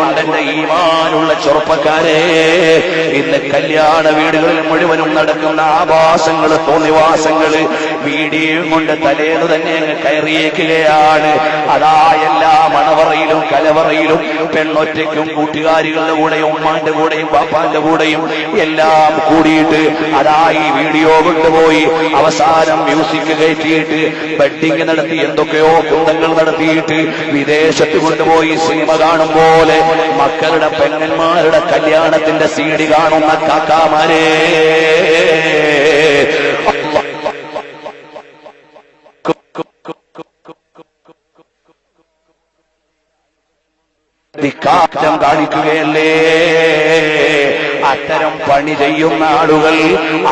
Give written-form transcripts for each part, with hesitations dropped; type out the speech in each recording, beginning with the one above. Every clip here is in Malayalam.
അതുകൊണ്ട് എന്റെ ഈമാനുള്ള ചെറുപ്പക്കാരെ, ഇന്ന് കല്യാണ വീടുകളിൽ മുഴുവനും നടക്കുന്ന ആഭാസങ്ങള്, തോന്നിവാസങ്ങള് വീഡിയോ കൊണ്ട് തലേന്ന് തന്നെ കയറിയേക്കുകയാണ്. അതാ എല്ലാ മണവറയിലും കലവറയിലും പെണ്ണൊറ്റയ്ക്കും കൂട്ടുകാരികളുടെ കൂടെയും ഉമ്മാന്റെ കൂടെയും ബാപ്പാന്റെ കൂടെയും എല്ലാം കൂടിയിട്ട് അതാ ഈ വീഡിയോ കൊണ്ടുപോയി അവസാനം മ്യൂസിക് കയറ്റിയിട്ട് ബെഡിങ് നടത്തി എന്തൊക്കെയോ കുന്തങ്ങൾ നടത്തിയിട്ട് വിദേശത്ത് കൊണ്ടുപോയി സിനിമ കാണും പോലെ മക്കളുടെ പെങ്ങന്മാരുടെ കല്യാണത്തിന്റെ സീഡി കാണുന്ന കാക്കാമാരെ, ധിക്കാരം കാണിക്കുകയല്ലേ. അത്തരം പണി ചെയ്യുന്ന ആളുകൾ,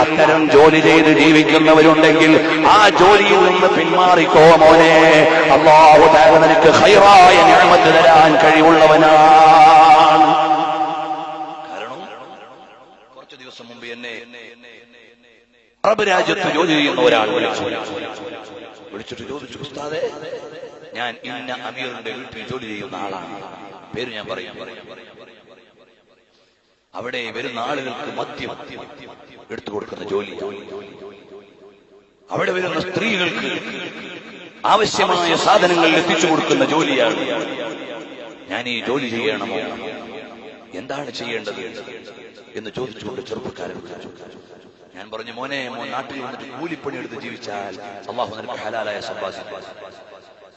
അത്തരം ജോലി ചെയ്ത് ജീവിക്കുന്നവരുണ്ടെങ്കിൽ ആ ജോലിയിൽ നിന്ന് പിന്മാറിക്കോ മോനെ. അല്ലാഹു തആല നിനക്ക് ഖൈറായ നിഅമത്ത് തരാൻ കഴിവുള്ളവനാണ്. കാരണം കുറച്ചു ദിവസം മുമ്പ് എന്നെ അറബ് രാജ്യത്ത് ജോലി ചെയ്യുന്ന ഒരാൾ വിളിച്ചിട്ട് ചോദിച്ചു, ഉസ്താദേ, ഞാൻ ഇന്ന അമീറിന്റെ വീട്ടിൽ ജോലി ചെയ്യുന്ന ആളാണ്, പേര് ഞാൻ പറയാം. അവിടെ വരുന്ന ആളുകൾക്ക് മദ്യം എടുത്തു കൊടുക്കുന്ന ജോലി, അവിടെ വരുന്ന സ്ത്രീകൾക്ക് ആവശ്യമായ സാധനങ്ങൾ എത്തിച്ചു കൊടുക്കുന്ന ജോലിയാണ്. ഞാൻ ഈ ജോലി ചെയ്യണമോ, എന്താണ് ചെയ്യേണ്ടത് എന്ന് ചോദിച്ചുകൊണ്ട് ചെറുപ്പക്കാരൻ ഞാൻ പറഞ്ഞു, മോനെ, നാട്ടിൽ വന്നിട്ട് കൂലിപ്പണി എടുത്ത് ജീവിച്ചാൽ അല്ലാഹു നിനക്ക് ഹലാലായ സമ്പാദ്യം,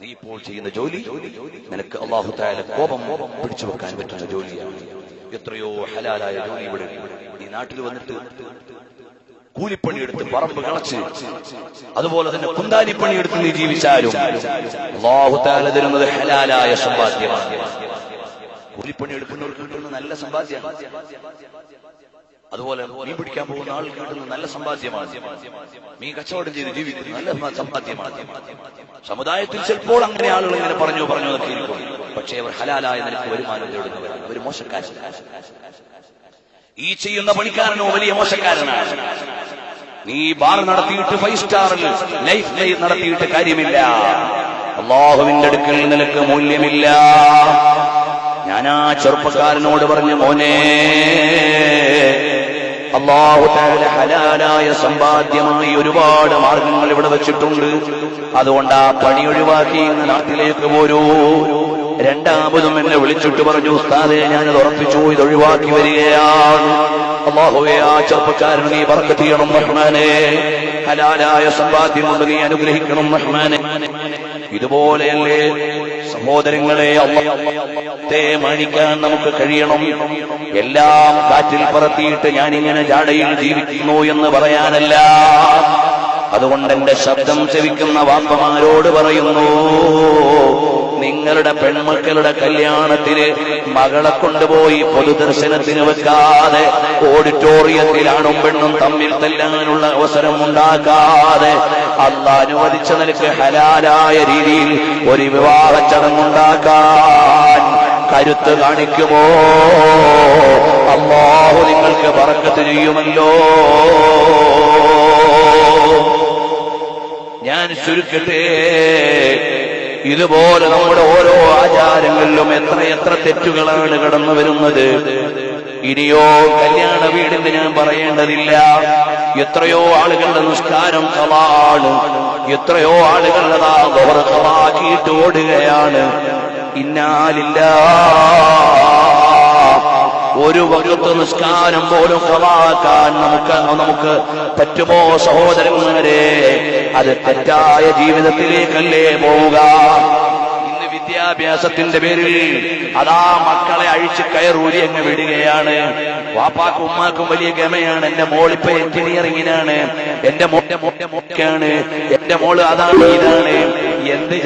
നീ ഇപ്പോൾ ചെയ്യുന്ന ജോലി നിനക്ക് അല്ലാഹു തആല കോപം പിടിച്ചു വെക്കാൻ പറ്റുന്ന ജോലിയാണ്. എത്രയോ ഹലാലായ ജോലി ഇവിടെ. ഈ നാട്ടിൽ വന്നിട്ട് കൂലിപ്പണിയെടുത്ത് പറമ്പ് കളച്ച് അതുപോലെ തന്നെ കുന്താലിപ്പണിയെടുത്ത് നീ ജീവിച്ചാലും അല്ലാഹു തആല തരുന്നത് ഹലാലായ സമ്പാദ്യമാണ്. കൂലിപ്പണി എടുക്കുന്നവർക്ക് കിട്ടുന്ന നല്ല സമ്പാദ്യമാണ്. അതുപോലെ മീൻ പിടിക്കാൻ പോകുന്ന ആൾക്ക് കിട്ടുന്ന നല്ല സമ്പാദ്യമാണ്. മീൻ കച്ചവടം ചെയ്ത് ജീവിക്കുന്ന നല്ല സമ്പാദ്യമാണ്. സമുദായത്തിൽ ചിലപ്പോൾ അങ്ങനെ ആളുകൾ ഇങ്ങനെ പറഞ്ഞു എന്നൊക്കെ ഇരിക്കും. പക്ഷേ അവർ ഹലാലായ നിലയ്ക്ക് വരുമാനം നേടുന്നവരാണ്. അവർ മോശക്കാരൻ. ഈ ചെയ്യുന്ന പണിക്കാരനോ വലിയ മോശക്കാരനാണ്. നീ ബാർ നടത്തിയിട്ട് 5 സ്റ്റാറിൽ ലൈഫ് നടത്തിയിട്ട് കാര്യമില്ല. അല്ലാഹുവിന്റെ അടുക്കൽ നിനക്ക് മൂല്യമില്ല. ഞാൻ ആ ചെറുപ്പക്കാരനോട് പറഞ്ഞു, മോനെ, അല്ലാഹു തആല ഹലാലായ സമ്പാദ്യമായി ഒരുപാട് മാർഗങ്ങൾ ഇവിടെ വെച്ചിട്ടുണ്ട്. അതുകൊണ്ട് ആ പണി ഒഴിവാക്കി നാട്ടിലേക്ക് പോരൂ. രണ്ടാമതും എന്നെ വിളിച്ചിട്ട് പറഞ്ഞു, ഉസ്താദേ, ഞാനത് ഉറപ്പിച്ചു, ഇത് ഒഴിവാക്കി വരികയാണ്. അല്ലാഹുവേ, ആ ചെറുപ്പക്കാരൻ നീ ബർക്കത്ത് ചെയ്യണം റഹ്മാനേ. ഹലാലായ സമ്പാദ്യം കൊണ്ട് നീ അനുഗ്രഹിക്കണം റഹ്മാനേ. ഇതുപോലെയല്ലേ സഹോദരങ്ങളെ അല്ലാഹുവെ മാനിക്കാൻ നമുക്ക് കഴിയണം. എല്ലാം കാറ്റിൽ പറത്തിയിട്ട് ഞാനിങ്ങനെ ജാടയിൽ ജീവിക്കുന്നു എന്ന് പറയാനല്ല. അതുകൊണ്ട് എന്റെ ശബ്ദം ചെവിക്കുന്ന വാപ്പമാരോട് പറയുന്നു, നിങ്ങളുടെ പെൺമക്കളുടെ കല്യാണത്തിന് മകളെ കൊണ്ടുപോയി പൊതുദർശനത്തിന് വെക്കാതെ, ഓഡിറ്റോറിയത്തിൽ ആണും പെണ്ണും തമ്മിൽ തല്ലാനുള്ള അവസരം ഉണ്ടാക്കാതെ, അല്ലാഹു അനുവദിച്ച നിലയ്ക്ക് ഹലാലായ രീതിയിൽ ഒരു വിവാഹ ചടങ്ങുണ്ടാക്കാൻ കരുത്ത് കാണിക്കുമോ, അല്ലാഹു നിങ്ങൾക്ക് ബറക്കത്ത് ചെയ്യുമല്ലോ. ഞാൻ ചുരുക്കട്ടെ, ഇതുപോലെ നമ്മുടെ ഓരോ ആചാരങ്ങളിലും എത്ര തെറ്റുകളാണ് കടന്നു വരുന്നത്. ഇനിയോ കല്യാണ വീടിന് ഞാൻ പറയേണ്ടതില്ല. എത്രയോ ആളുകളുടെ നിസ്കാരം ഖളാണ്. എത്രയോ ആളുകളുടെ ദുഹർ ഖളാക്കിയിട്ട് ഓടുകയാണ്. ഒരു വഖത്ത് നിസ്കാരം പോലും ഖളാക്കാൻ നമുക്ക് പറ്റുമോ സഹോദരന്മാരെ? അത് തെറ്റായ ജീവിതത്തിലേക്കല്ലേ പോവുക. ഇന്ന് വിദ്യാഭ്യാസത്തിന്റെ പേരിൽ അതാ മക്കളെ അഴിച്ച് കയറൂരി അങ്ങ് വിടുകയാണ്. വാപ്പാക്കും ഉമ്മാക്കും വലിയ ഗമയാണ്. എന്റെ മോളിപ്പോ എഞ്ചിനീയറിംഗിനാണ്, എന്റെ മോക്കാണ്, എന്റെ മോള് അതാണ് ഇതാണ്. എന്ത്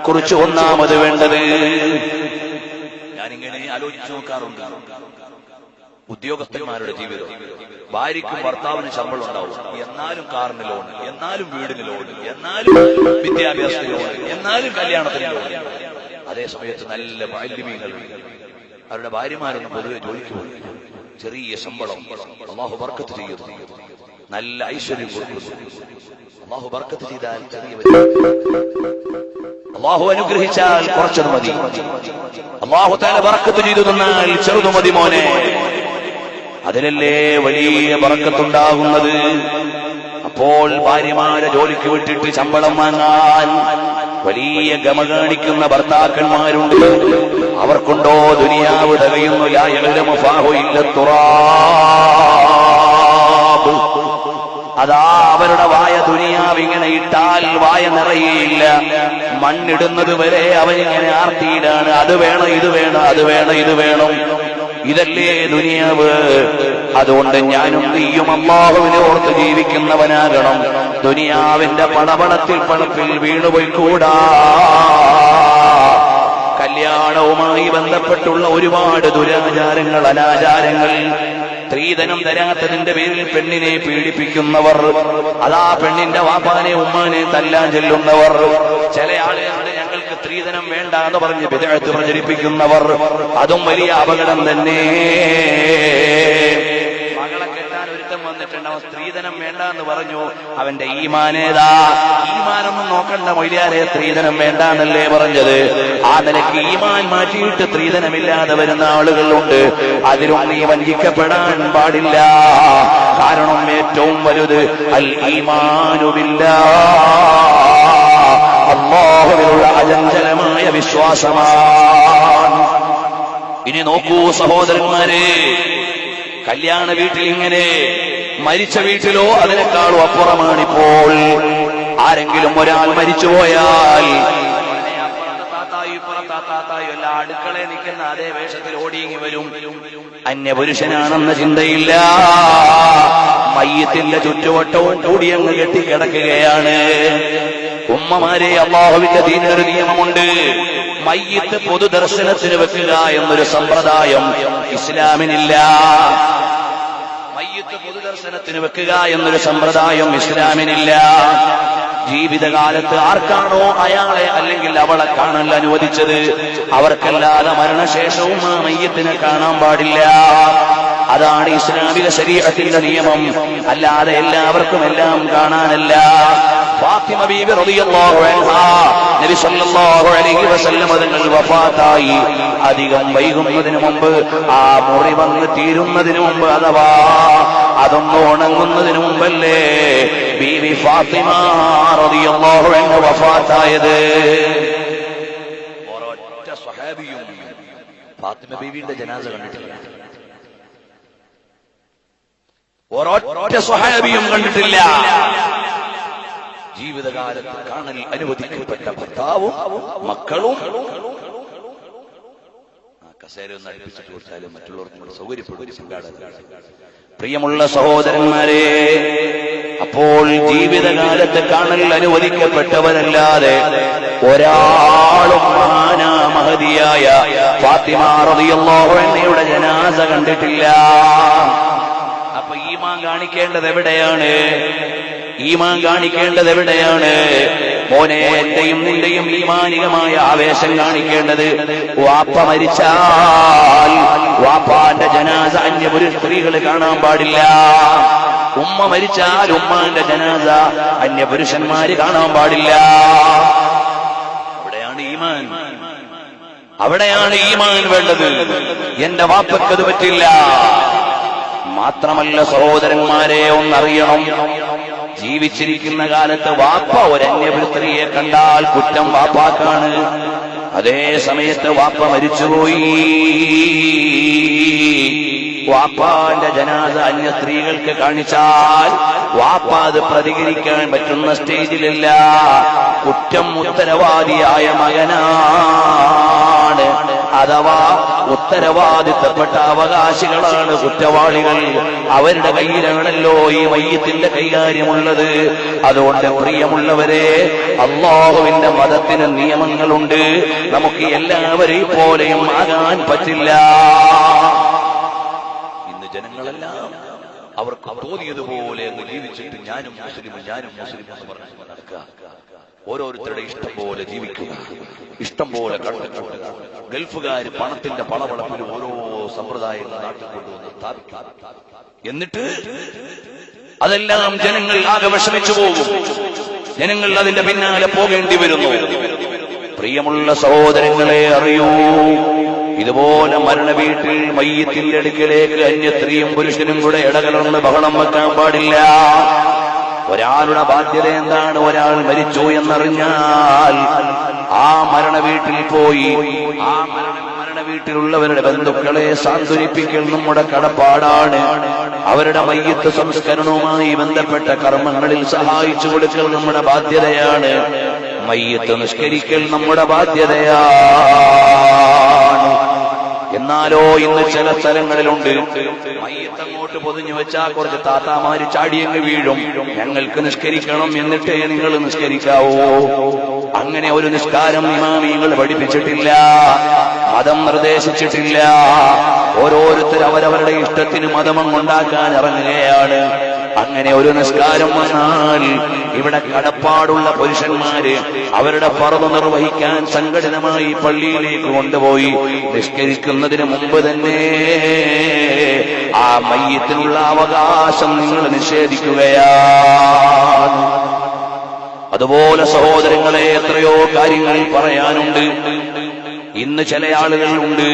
കുറിച്ച് ഒന്നാമത് വേണ്ടത്, ഞാനിങ്ങനെ ആലോചിച്ചു നോക്കാറുണ്ട്. ഉദ്യോഗസ്ഥന്മാരുടെ ജീവിതം, ഭാര്യയ്ക്കും ഭർത്താവിന് ശമ്പളം ഉണ്ടാവും, എന്നാലും കാറിന് ലോൺ, എന്നാലും വീടിന് ലോൺ, എന്നാലും വിദ്യാഭ്യാസത്തിന് ലോൺ, എന്നാലും കല്യാണത്തിന് ലോൺ. അതേ സമയത്ത് നല്ല മാലിന്യങ്ങൾ അവരുടെ ഭാര്യമാരൊന്നും പൊതുവെ ജോലിക്ക് പോയി. ചെറിയ ശമ്പളം, അള്ളാഹു ബർക്കത്ത് ചെയ്യുന്നു. നല്ല ഐശ്വര്യം കൊടുക്കുന്നു. അള്ളാഹു ബർക്കത്ത് ചെയ്താൽ ചെറിയ, അള്ളാഹു അനുഗ്രഹിച്ചാൽ കുറച്ചത് മതി. അള്ളാഹു തആല ബർക്കത്ത് ചെയ്തു തന്നാൽ ചെറുതു മതി മോനെ. അതിലല്ലേ വലിയ ബർക്കത്തുണ്ടാകുന്നത്. അപ്പോൾ ഭാര്യമാരെ ജോലിക്ക് വിട്ടിട്ട് ശമ്പളം വാങ്ങാൻ വലിയ ഗമ കാണിക്കുന്ന ഭർത്താക്കന്മാരുണ്ട്. അവർക്കുണ്ടോ ദുനിയാവ് തികയുന്നു? ലാ യഅലമു ഫാഹു ഇല്ല തുറാബ്. അതാ അവരുടെ വായ ദുനിയാവ് ഇങ്ങനെ ഇട്ടാൽ വായ നിറയേയില്ല. മണ്ണിടുന്നത് വരെ അവനിങ്ങനെ ആർത്തിയിലാണ്. അത് വേണം, ഇത് വേണം, അത് വേണം, ഇത് വേണം. ഇതല്ലേ ദുനിയാവ്. അതുകൊണ്ട് ഞാനും നീയും അല്ലാഹുവിനെ ഓർത്ത് ജീവിക്കുന്നവനാകണം. ദുനിയാവിന്റെ പണത്തിൽ വീണുപോയിക്കൂടാ. കല്യാണവുമായി ബന്ധപ്പെട്ടുള്ള ഒരുപാട് ദുരാചാരങ്ങൾ, അനാചാരങ്ങൾ, സ്ത്രീധനം തരാത്തതിന്റെ പേരിൽ പെണ്ണിനെ പീഡിപ്പിക്കുന്നവർ, അതാ പെണ്ണിന്റെ വാപ്പാനെ ഉമ്മാനെ തല്ലാൻ ചെല്ലുന്നവർ, ചില ആളുകളുടെ ഞങ്ങൾക്ക് സ്ത്രീധനം വേണ്ട എന്ന് പറഞ്ഞ് ബിദ്അത്ത് പ്രചരിപ്പിക്കുന്നവർ, അതും വലിയ അപകടം തന്നെ. മകളെ കെട്ടാൻ ഒരുത്തം വന്നിട്ടുണ്ട്, അവൻ സ്ത്രീധനം വേണ്ട എന്ന് പറഞ്ഞു. അവന്റെ ഈമാനേതാ? ഈമാനൊന്നും നോക്കണ്ട മൊയ്ലിയാരെ, സ്ത്രീധനം വേണ്ട എന്നല്ലേ പറഞ്ഞത്. ആ നിലയ്ക്ക് ഈമാൻ മാറ്റിയിട്ട് സ്ത്രീധനമില്ലാതെ വരുന്ന ആളുകളുണ്ട്. അതിലും നീ വഞ്ചിക്കപ്പെടാൻ പാടില്ല. കാരണം ഏറ്റവും വലുത് അൽ ഈമാനു ബില്ലാഹ്, അല്ലാഹുവിലുള്ള അചഞ്ചലമായ വിശ്വാസമാണ്. ഇനി നോക്കൂ സഹോദരന്മാരെ, കല്യാണ വീട്ടിൽ ഇങ്ങനെ, മരിച്ച വീട്ടിലോ അതിനേക്കാളും അപ്പുറമാണിപ്പോൾ. ആരെങ്കിലും ഒരാൾ മരിച്ചുപോയാൽ താത്തായും എല്ലാ അടുക്കളയിൽ നിൽക്കുന്ന അതേ വേഷത്തിൽ ഓടിയിങ്ങി വരും. അന്യപുരുഷനാണെന്ന ചിന്തയില്ല. മയ്യത്തിന്റെ ചുറ്റുവട്ടവും കൂടിയങ്ങ് കെട്ടിക്കിടക്കുകയാണ്. ഉമ്മമാരെ, അല്ലാഹുവിന്റെ ദീനിലൊരു നിയമമുണ്ട്. മയ്യത്ത് പൊതുദർശനത്തിന് വെക്കുക എന്നൊരു സമ്പ്രദായം ഇസ്ലാമിനില്ല. മയ്യത്ത് പൊതുദർശനത്തിന് വെക്കുക എന്നൊരു സമ്പ്രദായം ഇസ്ലാമിനില്ല. ജീവിതകാലത്ത് ആർക്കാണോ അയാളെ അല്ലെങ്കിൽ അവളെ കാണാൻ അനുവദിച്ചത്, അവർക്കല്ലാതെ മരണശേഷവും ആ മയ്യത്തിനെ കാണാൻ പാടില്ല. അതാണ് ഇസ്ലാമിക ശരീഅത്തിന്റെ നിയമം. അല്ലാതെ എല്ലാവർക്കും എല്ലാം കാണാനല്ല. ഫാത്തിമ ബീബി റളിയല്ലാഹു അൻഹാ നബി സല്ലല്ലാഹു അലൈഹി വസല്ലം തങ്ങൾ വഫാത്തായി അധികം വൈകുന്നതിന് മുമ്പ്, ആ മുറി വന്ന് തീരുന്നതിന് മുമ്പ്, അഥവാ അതൊന്ന് ഉണങ്ങുന്നതിന് മുമ്പല്ലേ ബീബി ഫാത്തിമ റളിയല്ലാഹു അൻഹ വഫാത്തായത്. ഒരൊറ്റ സ്വഹാബിയും ഫാത്തിമ ബീവിയുടെ ജനാസ കണ്ടിട്ടില്ല. ഒരൊറ്റ സ്വഹാബിയും കണ്ടിട്ടില്ല. ജീവിതകാലത്ത് കാണൽ അനുവദിക്കപ്പെട്ട ഭർത്താവും മക്കളും. കസേര ഒന്ന് അടുപ്പിച്ചിട്ട് കൊടുത്താലും മറ്റുള്ളവർക്കും സൗകര്യപ്പെടും സംഘാടകർ. പ്രിയമുള്ള സഹോദരന്മാരെ, അപ്പോൾ ജീവിതകാലത്ത് കാണൽ അനുവദിക്കപ്പെട്ടവരല്ലാതെ ഒരാളും മഹാനാ മഹദിയായ ഫാത്തിമ റളിയല്ലാഹു അൻഹയുടെ ജനാസ കണ്ടിട്ടില്ല. അപ്പൊ ഈമാൻ കാണിക്കേണ്ടത് എവിടെയാണ്? ഈമാൻ കാണിക്കേണ്ടത് എവിടെയാണ്? മോനെ, എന്റെയും നിന്റെയും ഈമാനികമായ ആവേശം കാണിക്കേണ്ടത്, വാപ്പ മരിച്ചാൽ വാപ്പാന്റെ ജനാസ അന്യപുരുഷ സ്ത്രീകൾ കാണാൻ പാടില്ല. ഉമ്മ മരിച്ചാൽ ഉമ്മാന്റെ ജനാസ അന്യപുരുഷന്മാര് കാണാൻ പാടില്ല. അവിടെയാണ് ഈമാൻ, അവിടെയാണ് ഈമാൻ വേണ്ടത്. എന്റെ വാപ്പക്കത് പറ്റില്ല. മാത്രമല്ല സഹോദരന്മാരെ, ഒന്നറിയണം, ജീവിച്ചിരിക്കുന്ന കാലത്ത് വാപ്പ ഒരന്യപുത്രിയെ കണ്ടാൽ കുറ്റം വാപ്പാക്കാണ്. അതേ സമയത്ത് വാപ്പ മരിച്ചുപോയി, വാപ്പാന്റെ ജനാസ അന്യ സ്ത്രീകൾക്ക് കാണിച്ചാൽ വാപ്പ അത് പ്രതികരിക്കാൻ പറ്റുന്ന സ്റ്റേജിലില്ല. കുറ്റം ഉത്തരവാദിയായ മകനാണ്, അഥവാ ഉത്തരവാദിത്തപ്പെട്ട അവകാശികളാണ് കുറ്റവാളികൾ. അവരുടെ കയ്യിലാണല്ലോ ഈ മയ്യത്തിന്റെ കൈകാര്യമുള്ളത്. അതുകൊണ്ട് പ്രിയമുള്ളവരെ, അല്ലാഹുവിന്റെ മതത്തിന് നിയമങ്ങളുണ്ട്. നമുക്ക് എല്ലാവരെയും പോലെയും ആകാൻ പറ്റില്ല. ഇന്ന് ജനങ്ങളെല്ലാം അവർക്ക് തോന്നിയതുപോലെ അങ്ങ് ജീവിച്ചിട്ട് ഞാനും മുസ്ലിം എന്ന് പറഞ്ഞു നടക്കുക. ഓരോരുത്തരുടെ ഇഷ്ടം പോലെ ജീവിക്കുക, ഇഷ്ടം പോലെ കണ്ടുകൂട്ടുക. ഗൾഫുകാര് പണത്തിന്റെ പളവളപ്പിൽ ഓരോ സമ്പ്രദായങ്ങൾ നാട്ടിൽ കൊണ്ടുവന്ന് സ്ഥാപിക്കുക. എന്നിട്ട് അതെല്ലാം ജനങ്ങൾ ആകെ വിഷമിച്ചു പോകും. ജനങ്ങൾ അതിന്റെ പിന്നാലെ പോകേണ്ടി വരുന്നു. പ്രിയമുള്ള സഹോദരങ്ങളെ, അറിയൂ, ഇതുപോലെ മരണ വീട്ടിൽ മയ്യത്തിന്റെ അടുക്കലേക്ക് അന്യ സ്ത്രീയും പുരുഷനും കൂടെ ഇടകലർന്ന് ബഹളം വെക്കാൻ പാടില്ല. ഒരാളുടെ ബാധ്യത എന്താണ്? ഒരാൾ മരിച്ചു എന്നറിഞ്ഞാൽ ആ മരണ വീട്ടിൽ പോയി ആ മരണ വീട്ടിലുള്ളവരുടെ ബന്ധുക്കളെ സാന്ത്വനിപ്പിക്കൽ നമ്മുടെ കടപ്പാടാണ്. അവരുടെ മയ്യത്ത് സംസ്കരണവുമായി ബന്ധപ്പെട്ട കർമ്മങ്ങളിൽ സഹായിച്ചു കൊടുക്കൽ നമ്മുടെ ബാധ്യതയാണ്. മയ്യത്ത് നിസ്കരിക്കൽ നമ്മുടെ ബാധ്യതയാണ്. എന്നാലോ ഇന്ന് ചില സ്ഥലങ്ങളിലുണ്ട്, മയ്യത്ത് അങ്ങോട്ട് പൊതിഞ്ഞു വെച്ചാൽ കുറച്ച് താത്താമാര് ചാടിയങ്ങ് വീഴും. ഞങ്ങൾക്ക് നിസ്കരിക്കണം, എന്നിട്ടേ നിങ്ങൾ നിസ്കരിക്കാവോ. അങ്ങനെ ഒരു നിസ്കാരം ഇമാമിയങ്ങൾ പഠിപ്പിച്ചിട്ടില്ല, മതം നിർദ്ദേശിച്ചിട്ടില്ല. ഓരോരുത്തർ അവരവരുടെ ഇഷ്ടത്തിന് മതമങ്ങുണ്ടാക്കാൻ ഇറങ്ങുകയാണ്. അങ്ങനെ ഒരു നിസ്കാരം വന്നാൽ ഇവിടെ കടപ്പാടുള്ള പുരുഷന്മാര് അവരുടെ ഫർദ് നിർവഹിക്കാൻ സംഘടിതമായി പള്ളിയിലേക്ക് കൊണ്ടുപോയി നിസ്കരിക്കുന്നതിന് മുമ്പ് തന്നെ ആ മയ്യത്തിനുള്ള അവകാശം നിങ്ങൾ നിഷേധിക്കുകയാണ്. അതുപോലെ സഹോദരങ്ങളെ, എത്രയോ കാര്യങ്ങൾ പറയാനുണ്ട്. ഇന്ന് ചില ആളുകൾ ഉണ്ട്,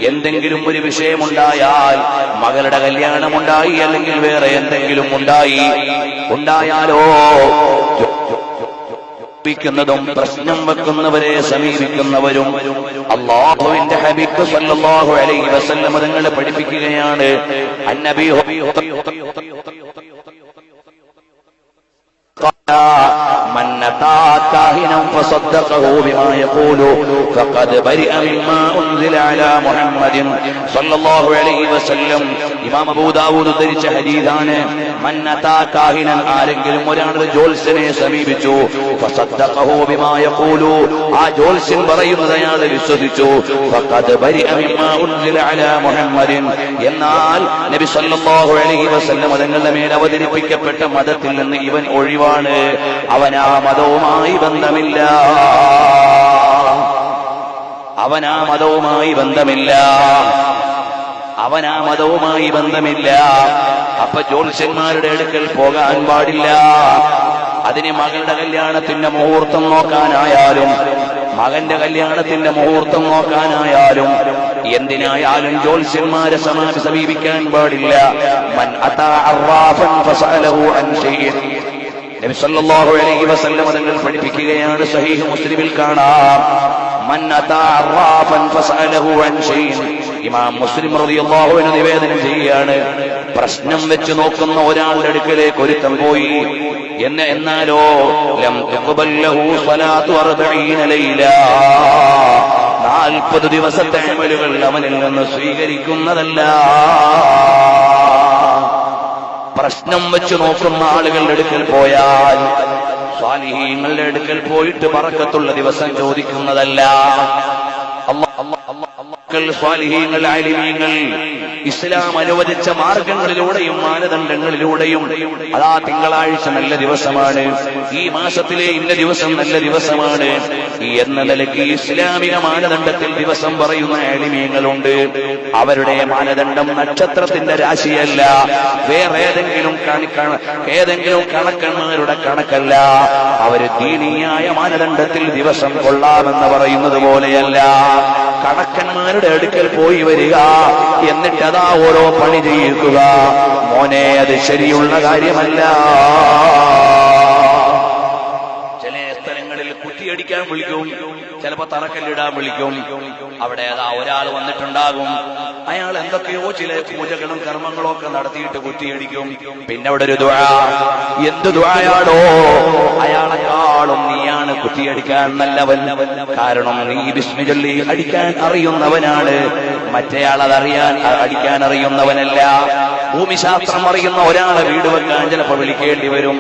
എന്തെങ്കിലും ഒരു വിഷയമുണ്ടായാൽ, മകളുടെ കല്യാണമുണ്ടായി അല്ലെങ്കിൽ വേറെ എന്തെങ്കിലും ഉണ്ടായാലോ ും പ്രശ്നം വെക്കുന്നവരെ സമീപിക്കുന്നവരും അല്ലാഹുവിന്റെ ഹബീബ് സല്ലല്ലാഹു അലൈഹി വസല്ലം തങ്ങളെ പഠിപ്പിക്കുകയാണ്. അന്നബി من أتى كاهنا فصدقه بما يقول فقد برئ مما أنزل على محمد صلى الله عليه وسلم. ഇമാം അബൂ ദാവൂദ് ഉദ്ധരിച്ച ഹദീസാണ്. മൻ അതാ കാഹിനൻ, ആരെങ്കിലും ഒരാൾ ജ്യോത്സ്യനെ സമീപിച്ചു, ഫസദ്ദഖഹു ബിമാ യഖൂലു, ആ ജ്യോത്സ്യൻ പറയുന്നത് അയാൾ വിശ്വസിച്ചു, ഫഖദ് ബരിഅ മിമ്മാ ഉൻസില അലാ മുഹമ്മദിൻ, എന്നാൽ നബി സല്ലല്ലാഹു അലൈഹി വസല്ലം തങ്ങളുടെ മേൽ അവതരിപ്പിക്കപ്പെട്ട മതത്തിൽ നിന്ന് ഇവൻ ഒഴിവാണ്. അവനാ മതവുമായി ബന്ധമില്ല, അവനാ മതവുമായി ബന്ധമില്ല. അപ്പൊ ജ്യോത്സ്യന്മാരുടെ അടുക്കൽ പോകാൻ പാടില്ല. അതിന് മകളുടെ കല്യാണത്തിന്റെ മുഹൂർത്തം നോക്കാനായാലും മകന്റെ കല്യാണത്തിന്റെ മുഹൂർത്തം നോക്കാനായാലും എന്തിനായാലും ജ്യോത്സ്യന്മാരെ സമീപിക്കാൻ പാടില്ല. മൻ അതാ അറാഫൻ ഫസഅലഹു അൻ ശൈഇൻ, നബി സല്ലല്ലാഹു അലൈഹി വസല്ലം തങ്ങൾ പഠിപ്പിക്കുകയാണ്, സഹീഹ് മുസ്ലിമിൽ കാണാം, മൻ അതാ അറാഫൻ ഫസഅലഹു അൻ ശൈഇൻ. ഇമാം മുസ്ലിം റളിയല്ലാഹു അൻഹു നിവേദനം ചെയ്യുകയാണ്, പ്രശ്നം വെച്ച് നോക്കുന്ന ഒരാളുടെ അടുക്കലേക്ക് ഒരുത്തൻ പോയി, എന്നാലോ ലം തഖബൽ ലഹു സ്വലാത്തു 40 ലൈല, 40 ദിവസത്തെ അമലുകൾ അവനിൽ നിന്ന് സ്വീകരിക്കുന്നതല്ല. പ്രശ്നം വെച്ച് നോക്കുന്ന ആളുകളുടെ അടുക്കൽ പോയാൽ, സ്വാലിഹീങ്ങളുടെ അടുക്കൽ പോയിട്ട് ബറക്കത്തുള്ള ദിവസം ചോദിക്കുന്നതല്ല. സ്വാലിഹീങ്ങൾ, ആലിമീങ്ങൾ ഇസ്ലാം അനുവദിച്ച മാർഗങ്ങളിലൂടെയും മാനദണ്ഡങ്ങളിലൂടെയും അതാ തിങ്കളാഴ്ച നല്ല ദിവസമാണ്, ഈ മാസത്തിലെ ഇന്ന ദിവസം നല്ല ദിവസമാണ് എന്ന നിലയ്ക്ക് ഇസ്ലാമിക മാനദണ്ഡത്തിൽ ദിവസം പറയുന്ന ആലിമീങ്ങളുണ്ട്. അവരുടെ മാനദണ്ഡം നക്ഷത്രത്തിന്റെ രാശിയല്ല, വേറെ ഏതെങ്കിലും കണക്കന്മാരുടെ കണക്കല്ല. അവര് ദീനീയായ മാനദണ്ഡത്തിൽ ദിവസം കൊള്ളാമെന്ന് പറയുന്നത് പോലെയല്ല. കണക്കന്മാരുടെ അടുക്കൽ പോയി വരിക, എന്നിട്ട് അതാ ഓരോ പണി ചെയ്യിക്കുക, മോനെ അത് ശരിയുള്ള കാര്യമല്ല. ചില സ്ഥലങ്ങളിൽ കുറ്റിയടിക്കാൻ വിളിക്കും, ചിലപ്പോ തറക്കല്ലിടാൻ വിളിക്കും. അവിടെ അതാ ഒരാൾ വന്നിട്ടുണ്ടാകും, അയാൾ എന്തൊക്കെയോ ചില പൂജകളും കർമ്മങ്ങളും ഒക്കെ നടത്തിയിട്ട് കുറ്റിയടിക്കും. പിന്നെ അവിടെ ഒരു ദുആ, എന്ത് ദുആയാണോ, അയാളെക്കാളും നീയാണ് കുറ്റിയടിക്കാൻ നല്ലവൻ. കാരണം നീ ബിസ്മി ചൊല്ലി അടിക്കാൻ അറിയുന്നവനാണ്, മറ്റേയാൾ അടിക്കാൻ അറിയുന്നവനല്ല. ഭൂമിശാസ്ത്രം അറിയുന്ന ഒരാളെ വീട് വെക്കാൻ ചിലപ്പോൾ വിളിക്കേണ്ടി വരും.